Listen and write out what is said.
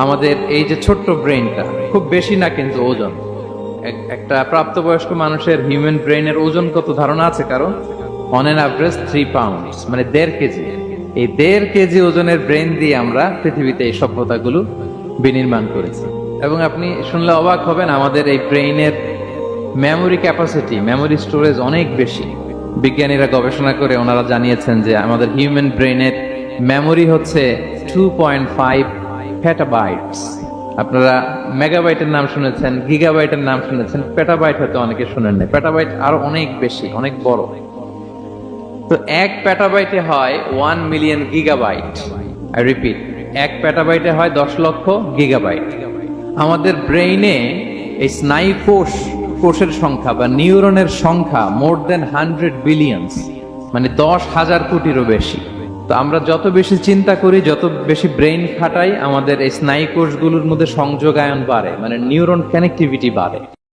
আমাদের এই যে ছোট্ট ব্রেনটা খুব বেশি না কিন্তু ওজন, একটা প্রাপ্তবয়স্ক মানুষের হিউম্যান ব্রেনের ওজন কত ধারণা আছে কারণ? অন এন অ্যাভারেজ 3 পাউন্ডস, মানে 1.5 কেজি। এই 1.5 কেজি ওজনের ব্রেন দিয়ে আমরা পৃথিবীতে এই সভ্যতাগুলো বিনির্মাণ করেছি। এবং আপনি শুনলে অবাক হবেন, আমাদের এই ব্রেইনের মেমোরি ক্যাপাসিটি, মেমোরি স্টোরেজ অনেক বেশি। বিজ্ঞানীরা গবেষণা করে ওনারা জানিয়েছেন যে আমাদের হিউম্যান ব্রেনের মেমোরি হচ্ছে 2.5 পেটাবাইটস। আপনারা মেগাবাইটের নাম শুনেছেন, গিগাবাইটের নাম শুনেছেন, পেটাবাইট হয়তো অনেকে শুনেন না। পেটাবাইট আরো অনেক বেশি, অনেক বড়। তো 1 পেটাবাইটে হয় 1 মিলিয়ন গিগাবাইট। আই রিপিট, 1 পেটাবাইটে হয় 10 লক্ষ গিগাবাইট। আমাদের ব্রেইনে এই স্নায়ু কোষের সংখ্যা বা নিউরনের সংখ্যা মোর দেন 100 বিলিয়ন্স, মানে 10,000 কোটিরও বেশি। তো আমরা যত বেশি চিন্তা করি, যত বেশি ব্রেইন খাটাই, আমাদের এই স্নায়ু কোষগুলোর মধ্যে সংযোগায়ন বাড়ে, মানে নিউরন কানেক্টিভিটি বাড়ে।